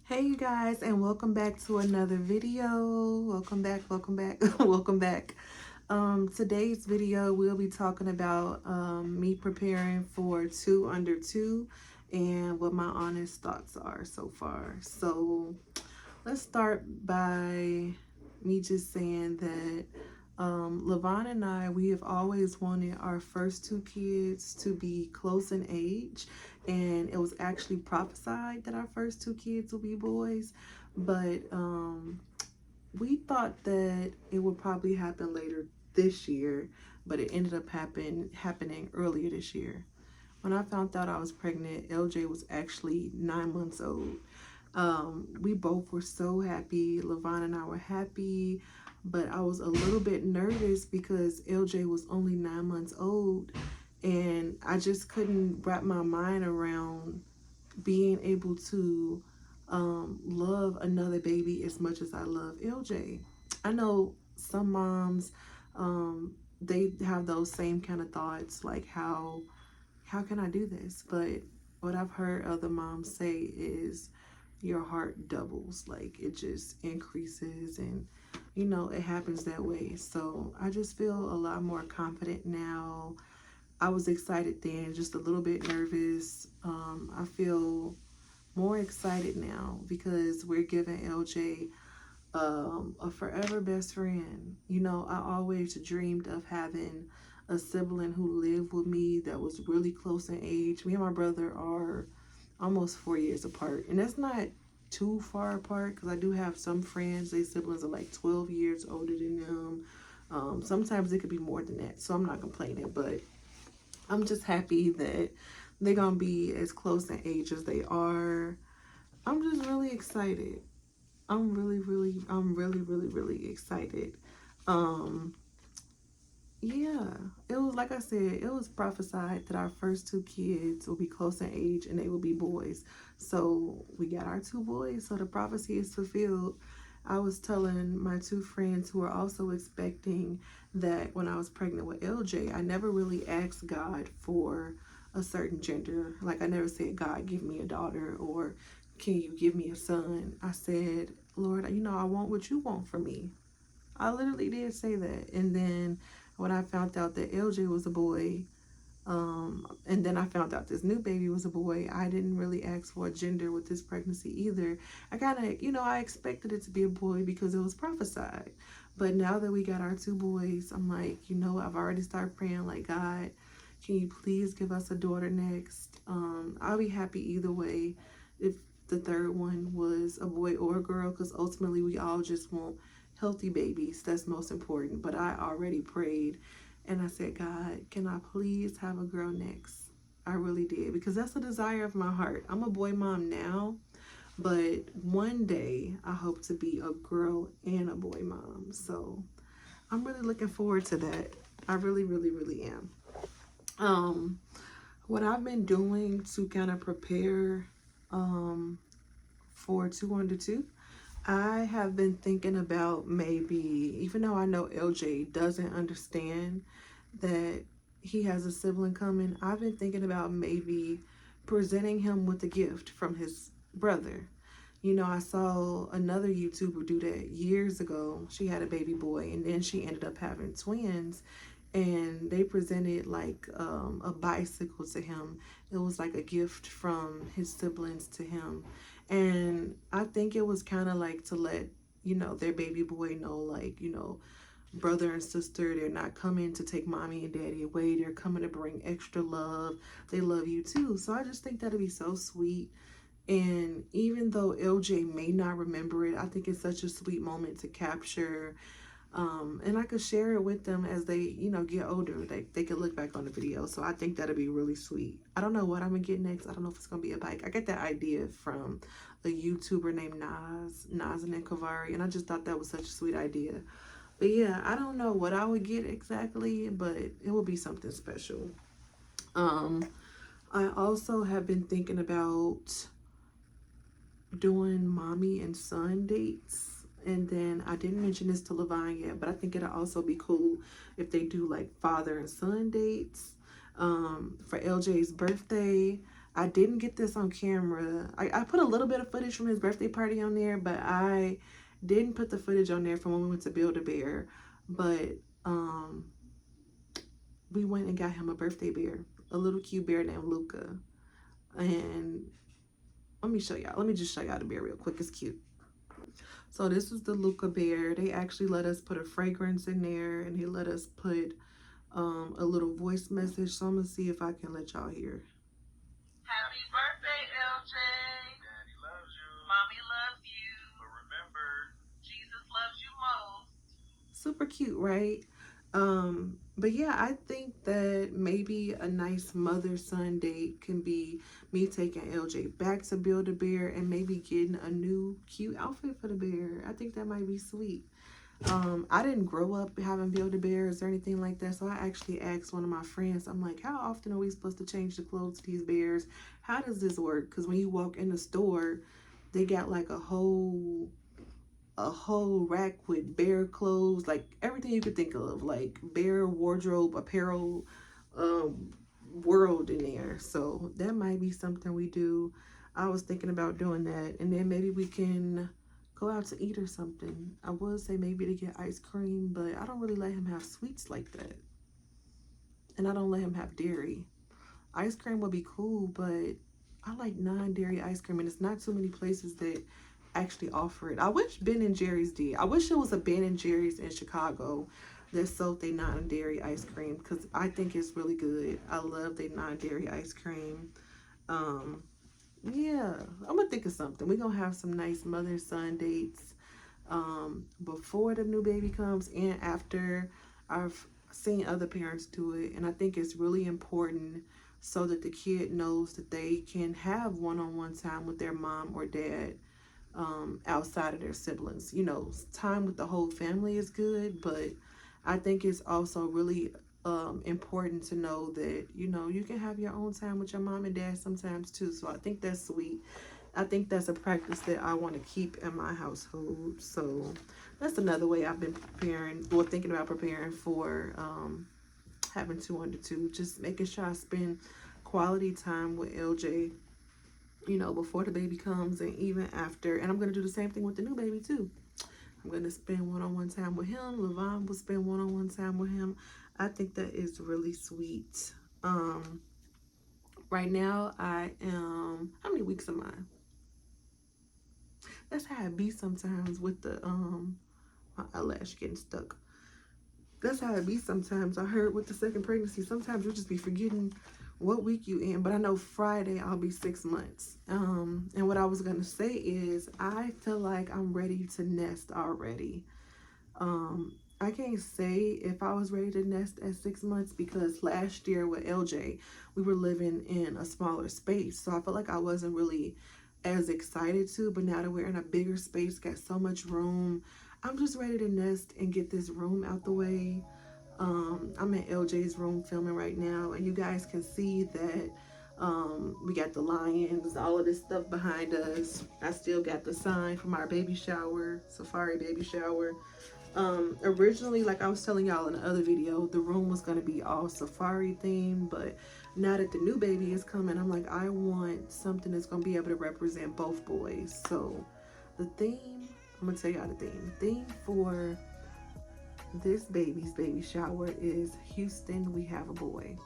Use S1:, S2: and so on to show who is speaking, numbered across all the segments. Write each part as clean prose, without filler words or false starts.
S1: Hey you guys, and welcome back to another video. Welcome back, welcome back. Today's video we'll be talking about me preparing for 2 under 2 and what my honest thoughts are so far. So let's start by me just saying that Levon and I, we have always wanted our first 2 kids to be close in age, and it was actually prophesied that our first 2 kids will be boys, but we thought that it would probably happen later this year, but it ended up happening earlier this year. When I found out I was pregnant, LJ was actually 9 months old. We both were so happy. Levon and I were happy, but I was a little bit nervous because LJ was only 9 months old, and I just couldn't wrap my mind around being able to love another baby as much as I love LJ. I know some moms, they have those same kind of thoughts, like how can I do this? But what I've heard other moms say is your heart doubles, like it just increases, and it happens that way. So I just feel a lot more confident now. I was excited then, just a little bit nervous. I feel more excited now because we're giving LJ a forever best friend. I always dreamed of having a sibling who lived with me that was really close in age. Me and my brother are almost 4 years apart, and that's not too far apart because I do have some friends, their siblings are like 12 years older than them. Sometimes it could be more than that, so I'm not complaining, but I'm just happy that they're gonna be as close in age as they are. I'm just really excited. I'm really excited. Um, yeah, it was like I said, it was prophesied that our first 2 kids will be close in age and they will be boys. So we got our 2 boys, so the prophecy is fulfilled. I was telling my 2 friends who are also expecting that when I was pregnant with LJ, I never really asked God for a certain gender. Like I never said, God, give me a daughter, or can you give me a son? I said, Lord, I want what you want for me. I literally did say that. And then when I found out that LJ was a boy, and then I found out this new baby was a boy, I didn't really ask for a gender with this pregnancy either. I kind of, I expected it to be a boy because it was prophesied. But now that we got our 2 boys, I'm like, I've already started praying, like, God, can you please give us a daughter next? I'll be happy either way if the third one was a boy or a girl, because ultimately we all just want healthy babies. That's most important. But I already prayed and I said, God, can I please have a girl next? I really did, because that's a desire of my heart. I'm a boy mom now, but one day I hope to be a girl and a boy mom. So I'm really looking forward to that. I really am. What I've been doing to kind of prepare for 2 under 2, I have been thinking about maybe, even though I know LJ doesn't understand that he has a sibling coming, I've been thinking about maybe presenting him with a gift from his brother. I saw another YouTuber do that years ago. She had a baby boy, and then she ended up having twins, and they presented like a bicycle to him. It was like a gift from his siblings to him, and I think it was kind of like to let their baby boy know, like, brother and sister, they're not coming to take mommy and daddy away, they're coming to bring extra love. They love you too. So I just think that'd be so sweet. And even though LJ may not remember it, I think it's such a sweet moment to capture. And I could share it with them as they, get older. They could look back on the video. So I think that'd be really sweet. I don't know what I'm gonna get next. I don't know if it's gonna be a bike. I got that idea from a YouTuber named Nazan and Kavari, and I just thought that was such a sweet idea. But yeah, I don't know what I would get exactly, but it will be something special. I also have been thinking about doing mommy and son dates. And then I didn't mention this to Levine yet, but I think it'll also be cool if they do like father and son dates. For LJ's birthday, I didn't get this on camera. I put a little bit of footage from his birthday party on there, but I didn't put the footage on there from when we went to Build-A-Bear. But we went and got him a birthday bear, a little cute bear named Luca. And let me show y'all. Let me just show y'all the bear real quick. It's cute. So this is the Luca bear. They actually let us put a fragrance in there, and he let us put a little voice message. So I'm gonna see if I can let y'all hear.
S2: Happy birthday, LJ. Daddy loves you. Mommy loves you. But remember, Jesus loves you most.
S1: Super cute, right? But yeah, I think that maybe a nice mother-son date can be me taking LJ back to Build-A-Bear and maybe getting a new cute outfit for the bear. I think that might be sweet. I didn't grow up having Build-A-Bears or anything like that, so I actually asked one of my friends, I'm like, how often are we supposed to change the clothes to these bears? How does this work? Because when you walk in the store, they got like a whole rack with bear clothes, like everything you could think of, like bear wardrobe, apparel, world in there. So that might be something we do. I was thinking about doing that, and then maybe we can go out to eat or something. I would say maybe to get ice cream, but I don't really let him have sweets like that, and I don't let him have dairy. Ice cream would be cool, but I like non-dairy ice cream, and it's not too many places that actually offer it. I wish Ben and Jerry's did. I wish it was a Ben and Jerry's in Chicago that sold their non-dairy ice cream, because I think it's really good. I love their non-dairy ice cream. Yeah, I'm gonna think of something. We're gonna have some nice mother-son dates before the new baby comes and after. I've seen other parents do it, and I think it's really important so that the kid knows that they can have one-on-one time with their mom or dad outside of their siblings. You know, time with the whole family is good, but I think it's also really important to know that, you know, you can have your own time with your mom and dad sometimes too. So I think that's sweet. I think that's a practice that I want to keep in my household. So that's another way I've been preparing, or thinking about preparing for having 2 under 2. Just making sure I spend quality time with LJ, you know, before the baby comes and even after. And I'm going to do the same thing with the new baby too. I'm going to spend one-on-one time with him. Levon will spend one-on-one time with him. I think that is really sweet. Right now I am, how many weeks am I? That's how it be sometimes with the my eyelash getting stuck. That's how it be sometimes. I heard with the second pregnancy, sometimes you just be forgetting what week you in. But I know Friday I'll be 6 months. And what I was gonna say is I feel like I'm ready to nest already. I can't say if I was ready to nest at 6 months, because last year with LJ, we were living in a smaller space. So I felt like I wasn't really as excited to, but now that we're in a bigger space, got so much room, I'm just ready to nest and get this room out the way. I'm in LJ's room filming right now, and you guys can see that we got the lions, all of this stuff behind us. I still got the sign from our baby shower, safari baby shower. Originally, like I was telling y'all in the other video, the room was going to be all safari themed, but now that the new baby is coming, I'm like, I want something that's going to be able to represent both boys. So the theme, I'm going to tell y'all the theme. The theme for this baby's baby shower is Houston, we have a boy.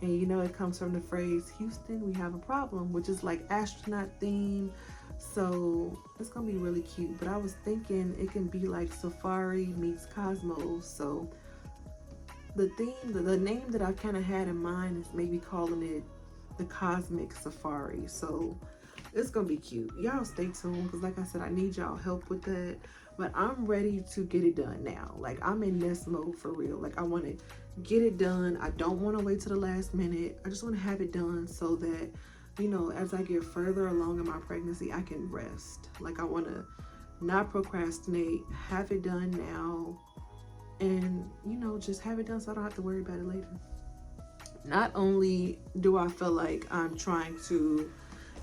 S1: And you know, it comes from the phrase, Houston, we have a problem, which is like astronaut theme. So it's gonna be really cute. But I was thinking it can be like Safari meets Cosmos. So the theme, the name that I kind of had in mind is maybe calling it the Cosmic Safari. So it's gonna be cute. Y'all stay tuned, because like I said, I need y'all help with that. But I'm ready to get it done now. Like, I'm in nest mode for real. Like, I want to get it done. I don't want to wait to the last minute. I just want to have it done so that, you know, as I get further along in my pregnancy, I can rest. Like, I want to not procrastinate, have it done now, and, you know, just have it done so I don't have to worry about it later. Not only do I feel like I'm trying to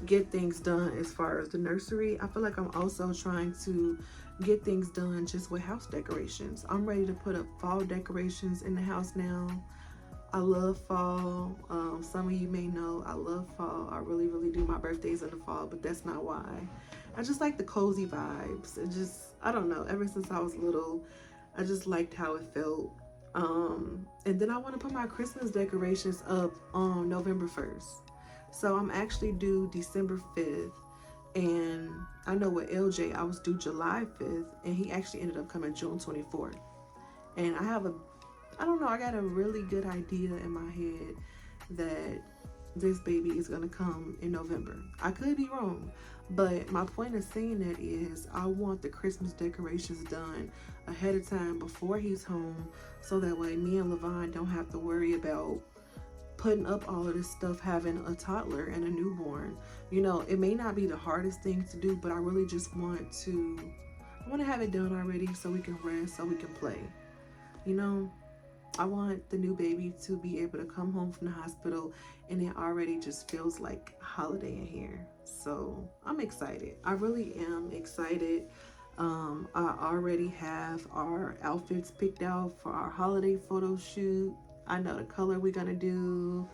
S1: get things done as far as the nursery, I feel like I'm also trying to get things done just with house decorations. I'm ready to put up fall decorations in the house now. I love fall. Some of you may know I love fall. I really, really do. My birthday's in the fall, but that's not why. I just like the cozy vibes. It just, I don't know. Ever since I was little, I just liked how it felt. And then I want to put my Christmas decorations up on November 1st. So I'm actually due December 5th. And I know with LJ, I was due July 5th, and he actually ended up coming June 24th. And I don't know, I got a really good idea in my head that this baby is gonna come in November. I could be wrong, but my point of saying that is I want the Christmas decorations done ahead of time before he's home, so that way me and Levon don't have to worry about putting up all of this stuff having a toddler and a newborn. You know, it may not be the hardest thing to do, but I really just I want to have it done already so we can rest, so we can play. You know, I want the new baby to be able to come home from the hospital and it already just feels like holiday in here. So I'm excited. I really am excited. I already have our outfits picked out for our holiday photo shoot. I know the color we're gonna do.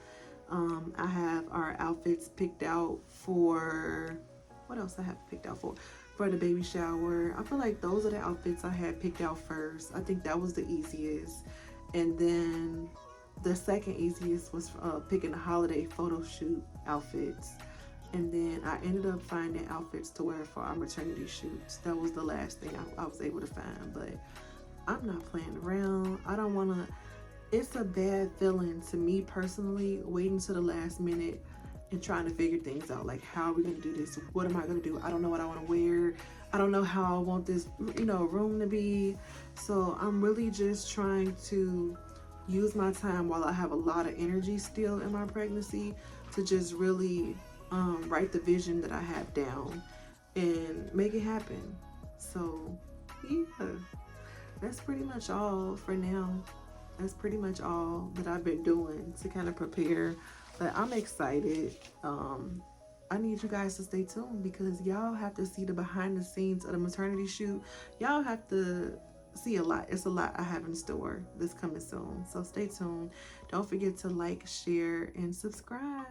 S1: I have our outfits picked out for what else I have picked out for the baby shower. I feel like those are the outfits I had picked out first. I think that was the easiest, and then the second easiest was picking the holiday photo shoot outfits. And then I ended up finding outfits to wear for our maternity shoots. That was the last thing I was able to find, but I'm not playing around. I don't want to. It's a bad feeling to me personally, waiting to the last minute and trying to figure things out. Like, how are we going to do this? What am I going to do? I don't know what I want to wear. I don't know how I want this, room to be. So I'm really just trying to use my time while I have a lot of energy still in my pregnancy to just really write the vision that I have down and make it happen. So, yeah, that's pretty much all for now. That's pretty much all that I've been doing to kind of prepare. But I'm excited. I need you guys to stay tuned because y'all have to see the behind the scenes of the maternity shoot. Y'all have to see a lot. It's a lot I have in store that's coming soon. So stay tuned. Don't forget to like, share, and subscribe.